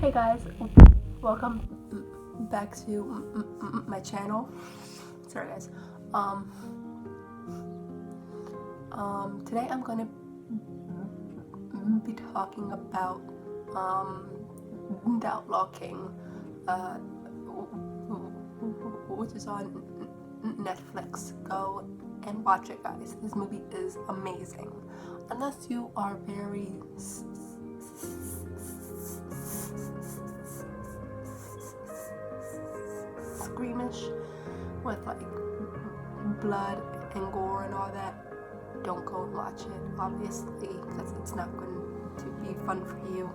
Hey guys, welcome back to my channel. Sorry guys. Today I'm gonna be talking about the Outlaw King, which is on Netflix. Go and watch it, guys. This movie is amazing. Unless you are very squeamish with like blood and gore and all that, don't go and watch it, obviously, because it's not going to be fun for you.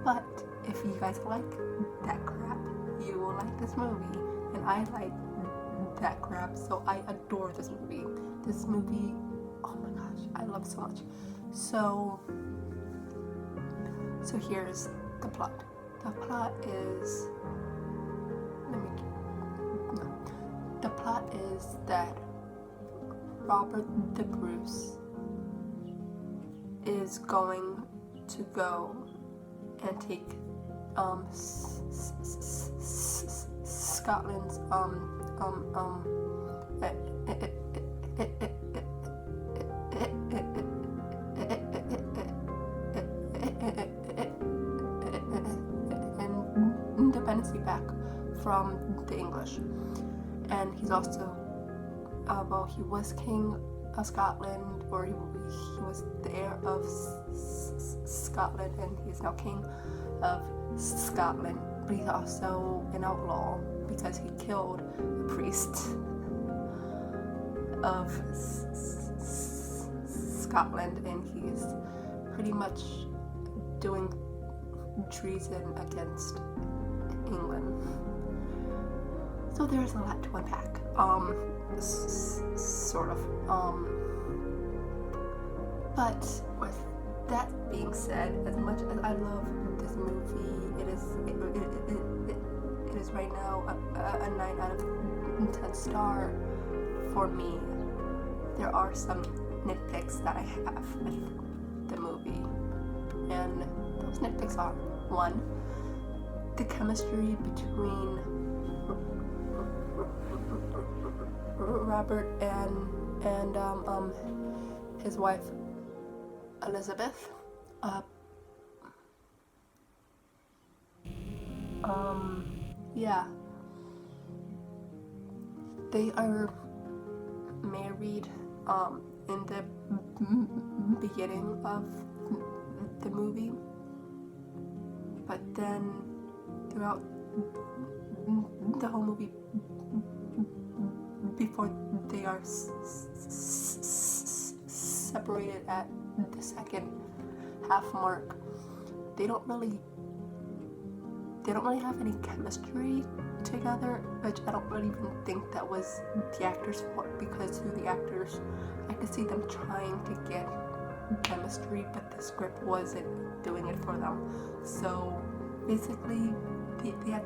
But if you guys like that crap, you will like this movie, and I like that crap, so I adore this movie. This movie, oh my gosh, I love so much. So here's the plot. The plot is, the plot is that Robert the Bruce is going to go and take Scotland's independency back from the English. And he's also, he was king of Scotland, or he was the heir of Scotland, and he's now king of Scotland. But he's also an outlaw because he killed a priest of Scotland, and he's pretty much doing treason against England. So there's a lot to unpack, sort of. But with that being said, as much as I love this movie, it is right now a 9 out of 10 star for me. There are some nitpicks that I have with the movie, and those nitpicks are: 1, the chemistry between Robert and his wife Elizabeth. Yeah, they are married in the beginning of the movie, but then throughout the whole movie, before they are separated at the second half mark, they don't really have any chemistry together, which I don't really even think that was the actors' fault, because through the actors I could see them trying to get chemistry, but the script wasn't doing it for them. So basically they had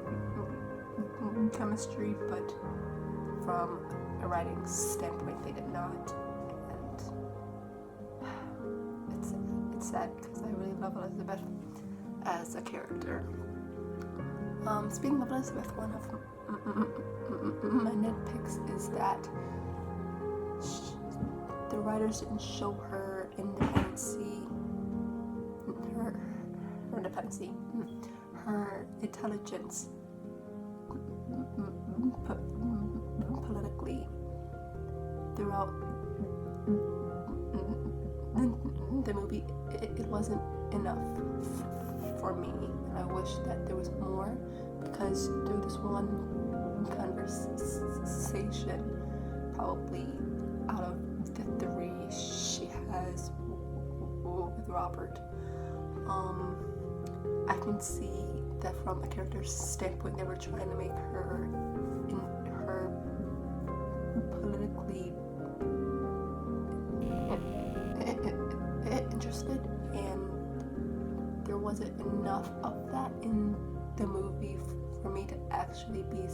chemistry, but from a writing standpoint they did not, and it's sad because I really love Elizabeth as a character. Speaking of Elizabeth, one of my nitpicks is that the writers didn't show her her intelligence politically throughout the movie. It wasn't enough for me. I wish that there was more, because through this one conversation, probably out of the 3 she has with Robert, I can see that from a character's standpoint, they were trying to make her politically interested, and there wasn't enough of that in the movie for me to actually be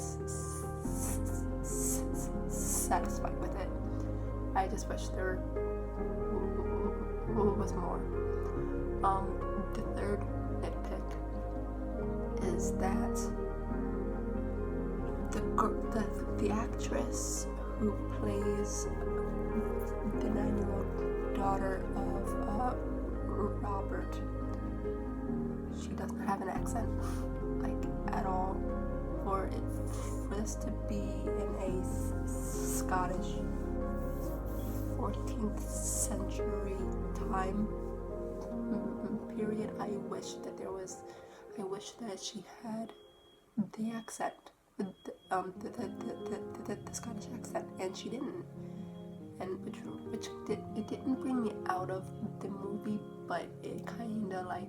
satisfied with it. I just wish there was more. The third nitpick is that the actress who plays the 9-year-old daughter of Robert, she does not have an accent, like, at all. For this to be in a Scottish 14th century time period, I wish that she had the accent, the Scottish accent, and she didn't. And which it didn't bring me out of the movie, but it kind of like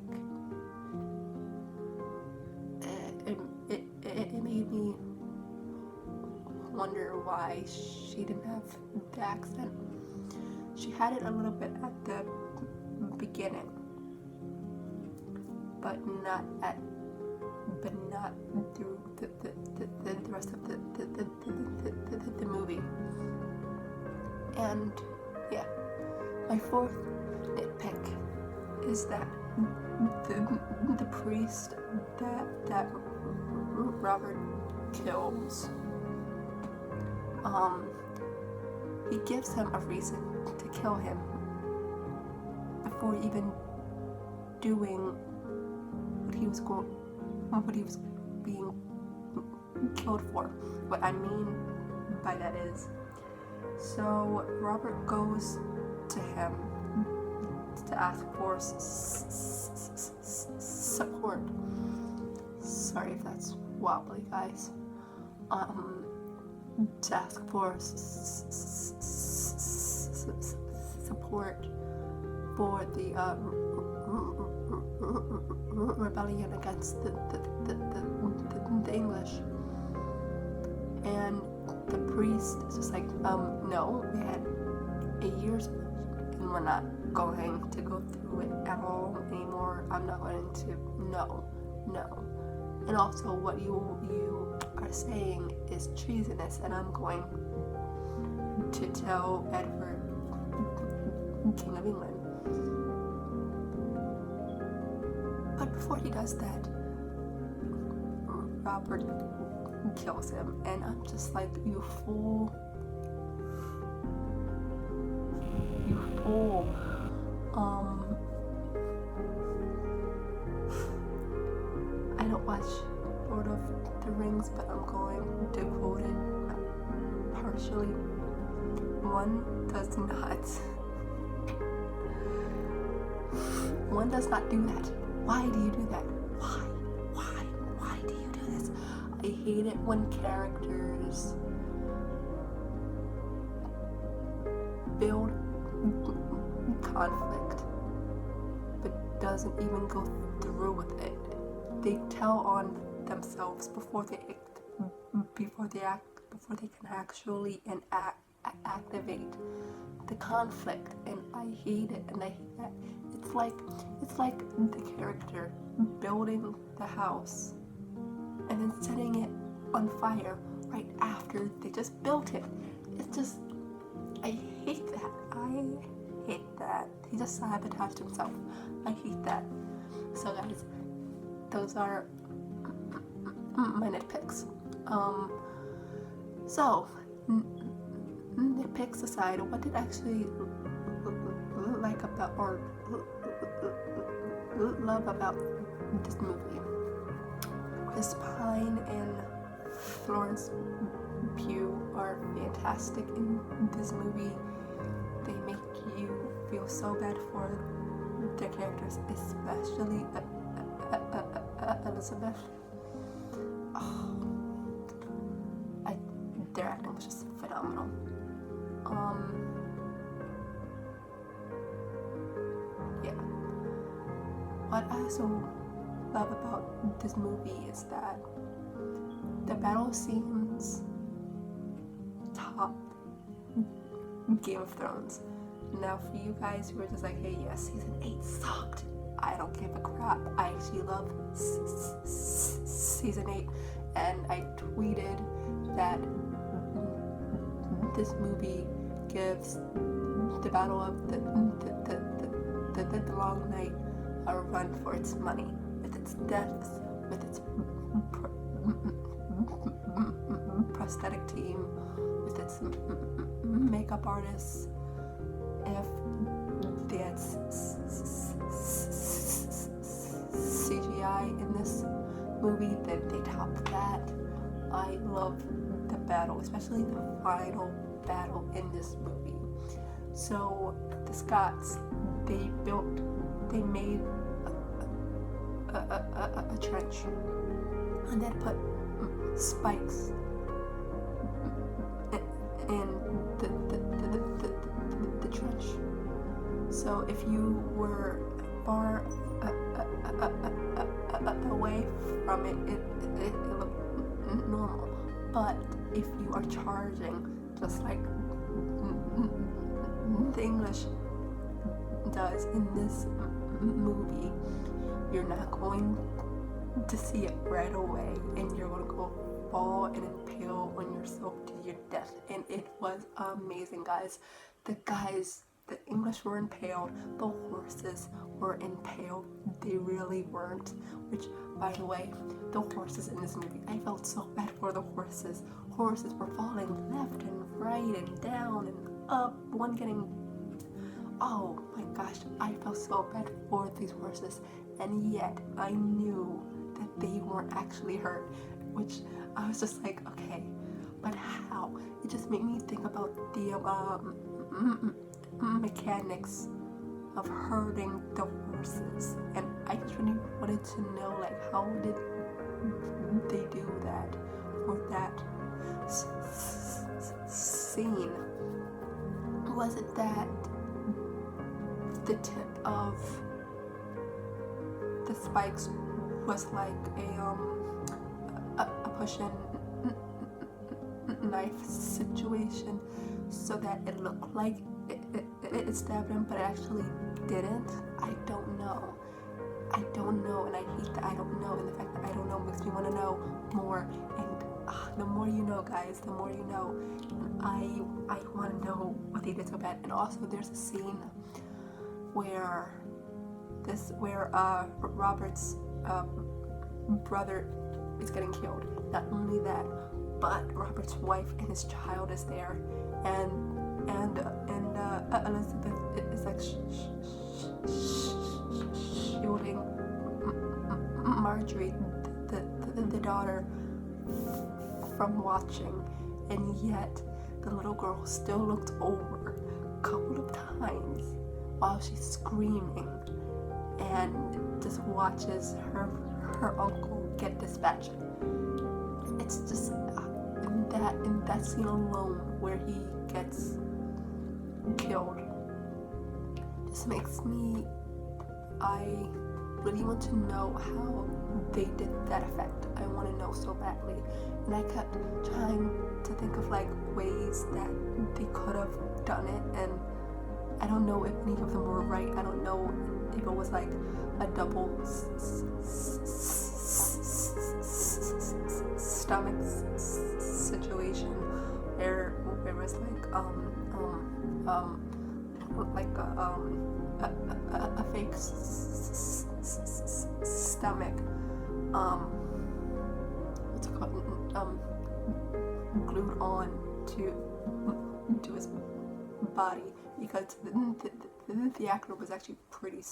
it made me wonder why she didn't have the accent. She had it a little bit at the beginning, but not through the rest of the movie. And yeah, my fourth nitpick is that the priest that Robert kills, he gives him a reason to kill him before even doing what he was being killed for. What I mean by that is, so Robert goes to him to ask for support. Sorry if that's wobbly, guys. To ask for support for the rebellion against the English, and the priest is just like, no, we had 8 years and we're not going to go through it at all anymore. I'm not going to, no. And also what you are saying is treasonous, and I'm going to tell Edward, King of England. But before he does that, Robert kills him, and I'm just like, you fool. I don't watch Lord of the Rings, but I'm going to quote it partially. One does not do that. Why do you do that? Why do you do this? I hate it when characters build conflict but doesn't even go through with it. They tell on themselves before they can actually activate the conflict, and I hate it, and I hate that. It's like the character building the house and then setting it on fire right after they just built it. It's just, I hate that. He just sabotaged himself. I hate that. So guys, those are my nitpicks. So nitpicks aside, what did I actually like about or love about this movie? Chris Pine and Florence Pugh are fantastic in this movie. They make you feel so bad for their characters, especially Elizabeth. Their acting was just phenomenal. Yeah. What I also love about this movie is that the battle scenes top Game of Thrones. Now for you guys who are just like, hey, yes, season 8 sucked, I don't give a crap. I actually love season 8, and I tweeted that this movie gives the Battle of the Long Night a run for its money, with its deaths, with its prosthetic team, with its makeup artists. If they had CGI in this movie, then they topped that. I love the battle, especially the final battle in this movie. So the Scots, they made a trench, and then put spikes in the trench. So if you were far away from it looked normal. But if you are charging, just like the English does in this movie, you're not going to see it right away, and you're going to go fall and impale on yourself to your death. And it was amazing, guys. The English were impaled, the horses were impaled. They really weren't. Which, by the way, the horses in this movie, I felt so bad for the horses. Horses were falling left and right and down and up, one getting... Oh my gosh, I felt so bad for these horses, and yet I knew that they weren't actually hurt, which I was just like, okay, but how? It just made me think about the mechanics of herding the horses, and I just really wanted to know, like, how did they do that for that scene? Was it that the tip of the spikes was like a push-in knife situation, so that it looked like it stabbed him, but it actually didn't? I don't know, and I hate that I don't know, and the fact that I don't know makes me want to know more, and the more you know, guys, the more you know, and I want to know what they did so bad. And also there's a scene where Robert's brother is getting killed. Not only that, but Robert's wife and his child is there, and Elizabeth is like shielding Marjorie, the daughter, from watching, and yet the little girl still looked over a couple of times while she's screaming and just watches her uncle get dispatched. It's just in that scene alone where he gets killed just makes me, I really want to know how they did that effect. I want to know so badly, and I kept trying to think of like ways that they could have done it, and I don't know if any of them were right. I don't know if it was like a double stomach situation where it was like a fake stomach, what's it called, glued on to his body, because the actor was actually pretty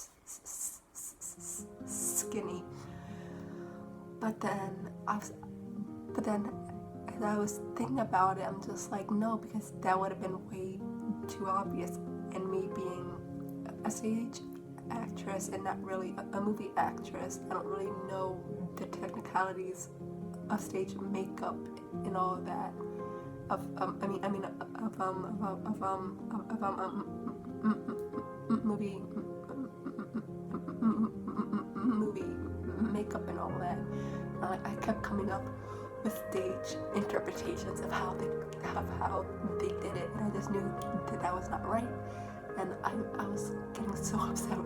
skinny. But then as I was thinking about it, I'm just like, no, because that would have been way too obvious, and me being a stage actress and not really a movie actress, I don't really know the technicalities of stage makeup and all of that. Movie makeup and all that. I kept coming up with stage interpretations of how they did it, and I just knew that was not right. And I was getting so upset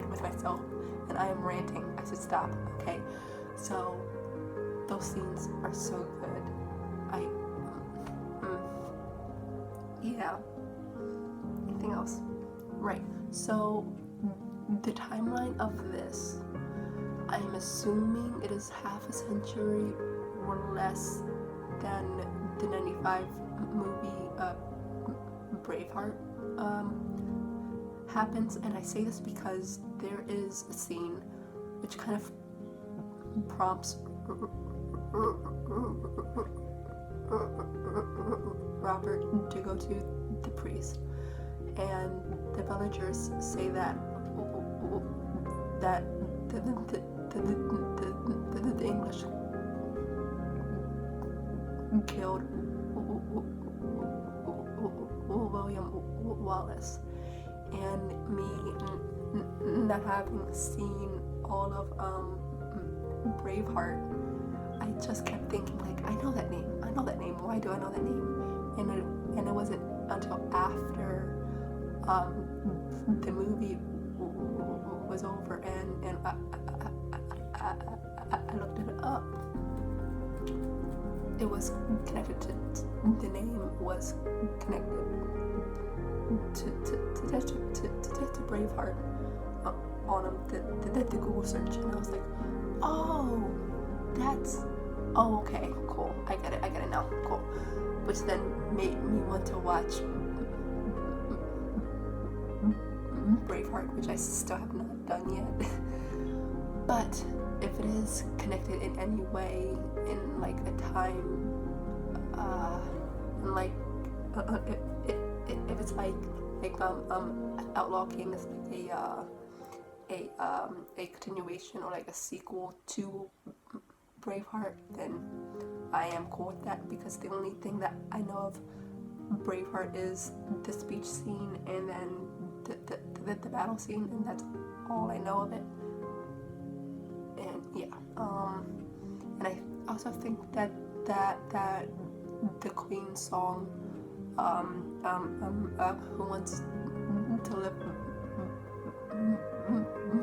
with myself, and I am ranting. I should stop, okay? So those scenes are so good. Yeah. Anything else? Right. So the timeline of this I'm assuming it is half a century or less than the 95 movie Braveheart happens, and I say this because there is a scene which kind of prompts Robert to go to the priest, and the villagers say that the English killed William Wallace, and me not having seen all of Braveheart, I just kept thinking, like, I know that name, why do I know that name? And it wasn't until after the movie was over and I looked it up. It was connected to, the name was connected to Braveheart on the Google search, and I was like, okay, cool, I get it now, cool. Which then made me want to watch Braveheart, which I still have not done yet. But if it is connected in any way, in like a time, like if it's like Outlaw King is like a continuation or like a sequel to Braveheart, then I am cool with that, because the only thing that I know of Braveheart is the speech scene and then the battle scene, and that's all I know of it. And yeah, and I also think that the Queen song, Who Wants to Live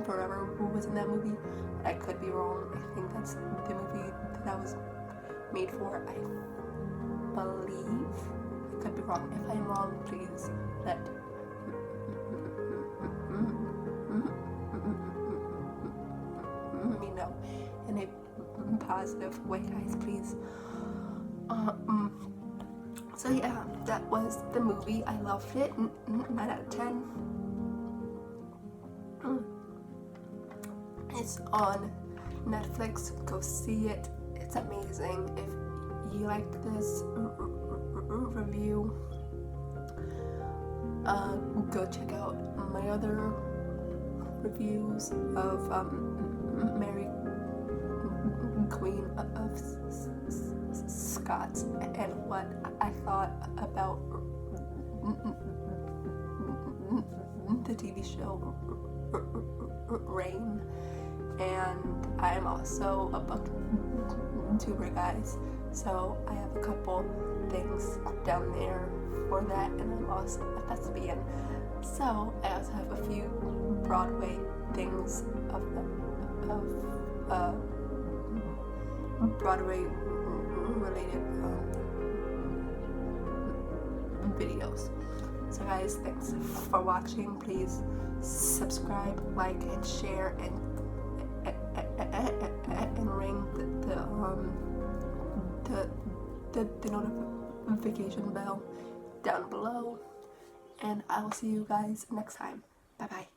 Forever, was in that movie. I could be wrong. I think that's the movie that was made for, I believe. I could be wrong. If I'm wrong, please let me know in a positive way, guys, please. So yeah, that was the movie. I loved it. 9 out of 10. It's on Netflix. Go see it. It's amazing. If you like this review, go check out my other reviews of Mary, Queen of Scots, and what I thought about the TV show Reign. And I'm also a booktuber, guys, so I have a couple things down there for that, and I'm also a thespian, so I also have a few Broadway things of Broadway related videos. So guys, thanks for watching. Please subscribe, like, and share, and ring the notification bell down below. And I will see you guys next time. Bye bye.